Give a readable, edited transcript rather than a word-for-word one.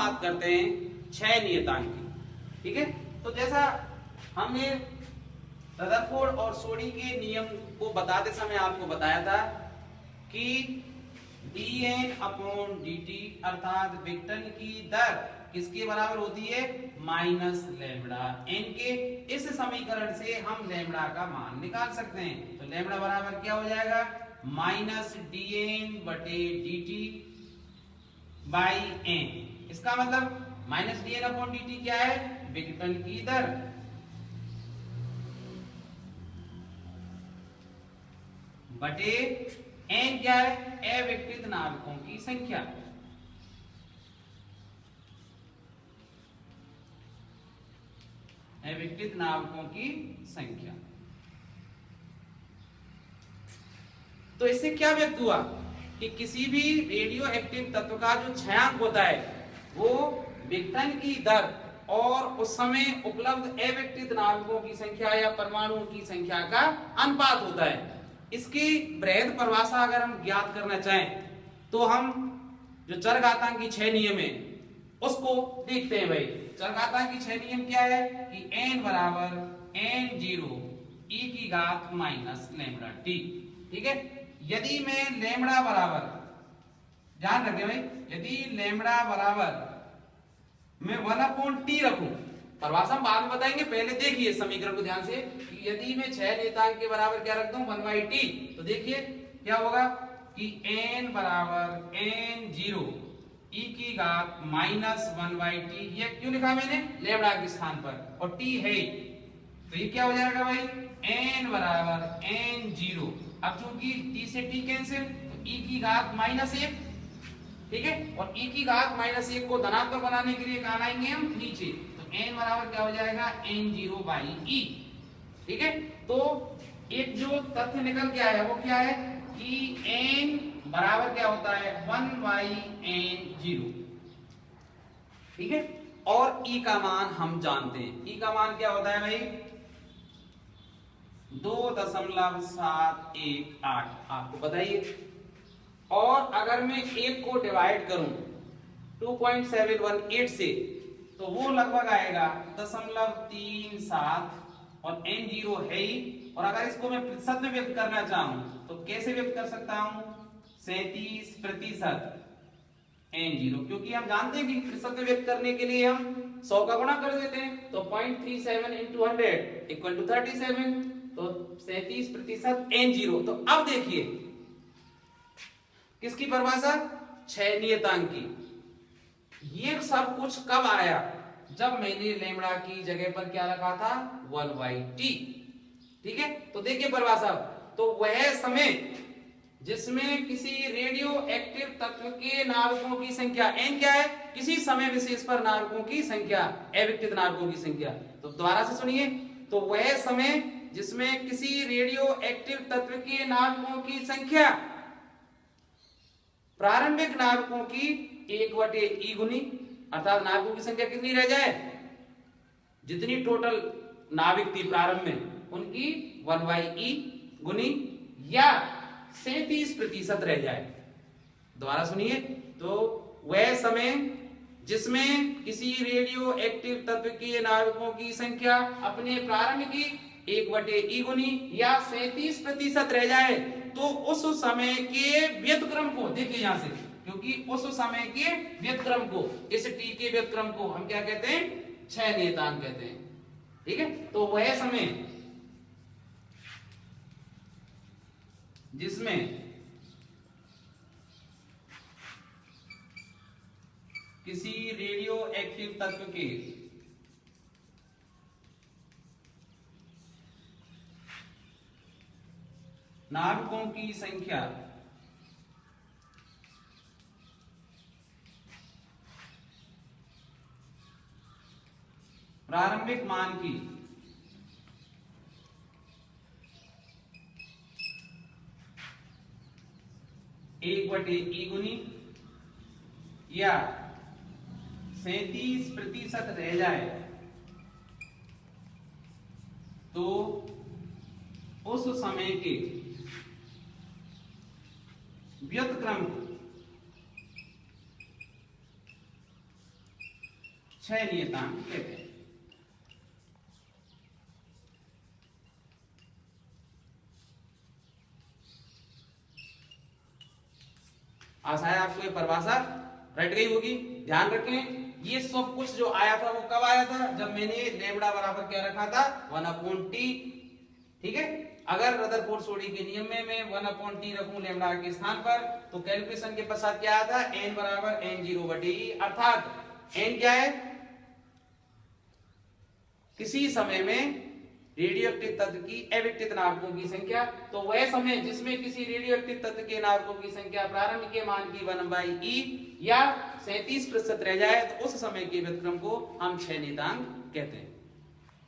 बात करते हैं 6 नियतांक की। ठीक है, तो जैसा हमने रदरफोर्ड और सोडी के नियम को बताते समय आपको बताया था कि dN/dt अर्थात विघटन की दर किसके बराबर होती है, माइनस लैम्बडा n के। इस समीकरण से हम लैम्बडा का मान निकाल सकते हैं। तो लैम्बडा बराबर क्या हो जाएगा, माइनस dN/dt बाई n। इसका मतलब माइनस dN/dt क्या है, विघटन की दर, बटे n क्या है, अविघटित नाभिकों की संख्या। अविघटित नाभिकों की संख्या। तो इससे क्या व्यक्त हुआ कि किसी भी रेडियो एक्टिव तत्व का जो क्षयांक होता है वो विघटन की दर और उस समय उपलब्ध अविघटित नाभिकों की संख्या या परमाणुओं की संख्या का अनुपात होता है। इसकी बृहद परिभाषा अगर हम ज्ञात करना चाहें तो हम जो चरघातांक की 6 नियम है उसको देखते हैं। भाई चरघातांक की 6 नियम क्या है कि n बराबर n0 e की घात माइनस लैम्बडा t। ठीक है, यदि मैं लैम्बडा बराबर, ध्यान रखें भाई, यदि लैम्बडा बराबर मैं 1/t रखूं, परिभाषा हम बाद में बताएंगे, पहले देखिए समीकरण को ध्यान से कि यदि मैं 6 नियतांक के बराबर क्या रख दूं 1/t, तो देखिए क्या होगा कि n बराबर n0 e की घात माइनस 1/t। ये क्यों लिखा मैंने, लैम्बडा के स्थान पर, और t है, तो ये क्या हो जाएगा भाई, n बराबर n0। अब चूंकि t से t कैंसिल, तो e की घात माइनस 1। ठीक है, और e की घात माइनस 1 को धनात्मक बनाने के लिए कहां लाएंगे हम, नीचे, तो n बराबर क्या हो जाएगा n0 बाई e। ठीक है, तो एक जो तथ्य निकल के आया वो क्या है कि n बराबर क्या होता है 1/n0। ठीक है, और e का मान हम जानते हैं, e का मान क्या होता है भाई 2.718, आपको बताइए। और अगर मैं 1 को डिवाइड करूं 2.718 से तो वो लगभग आएगा 0.37, और n0 है ही। और अगर इसको मैं प्रतिशत में व्यक्त करना चाहूं तो कैसे व्यक्त कर सकता हूं, 37% n0, क्योंकि हम जानते हैं कि प्रतिशत में व्यक्त करने के लिए हम 100 का गुणा कर देते हैं, तो 0.37 into 100 इक्वल टू 37, तो 37% n0। तो अब देखिए किसकी परिभाषा, 6 नियतांक की। ये सब कुछ कब आया, जब मैंने लैम्बडा की जगह पर क्या रखा था 1/t। ठीक है, तो देखिए परिभाषा, तो वह समय जिसमें किसी रेडियो एक्टिव तत्व के नाभिकों की संख्या n क्या है, किसी समय विशेष पर नाभिकों की संख्या, अविघटित नाभिकों की संख्या। तो दोबारा से सुनिए, तो वह समय जिसमें किसी रेडियो एक्टिव तत्व के नाभिकों की संख्या प्रारंभिक नाभिकों की 1/e गुनी, अर्थात नाभिकों की संख्या कितनी रह जाए, जितनी टोटल नाभिक थी प्रारंभ में उनकी 1/e गुनी, या 37% रह जाए। दोबारा सुनिए, तो वह समय जिसमें किसी रेडियो एक्टिव तत्व के नाभिकों की संख्या अपने प्रारंभ की 1/e गुनी या 37% रह जाए, तो उस समय के व्युत्क्रम को देखिए यहां से, क्योंकि उस समय के व्युत्क्रम को, इस t के व्युत्क्रम को हम क्या कहते हैं, 6 नियतांक कहते हैं। ठीक है, तो वह समय जिसमें किसी रेडियो एक्टिव तत्व के नाभिकों की संख्या प्रारंभिक मान की 1/e गुनी या 37% रह जाए, तो उस समय के व्युत्क्रम को 6 नियतांक कहते हैं। आशा है आपको ये परिभाषा रट गई होगी। ध्यान रखें ये सब कुछ जो आया था वो कब आया था, जब मैंने लेमड़ा बराबर क्या रखा था 1/t। ठीक है, अगर रदरफोर्ड सोडी के नियम में मैं 1/t रखूं लेमड़ा के स्थान पर तो कैलकुलेशन के पश्चात क्या आया था n बराबर n0/e, अर्थात n क्या है, किसी समय में रेडियोएक्टिव तत्व की अविकृत नाभिकों की संख्या। तो वह समय जिसमें किसी रेडियोएक्टिव तत्व के नाभिकों की संख्या प्रारंभ के मान की 1/e या 37% रह जाए तो उस समय के व्युत्क्रम को हम 6 नियतांक कहते हैं।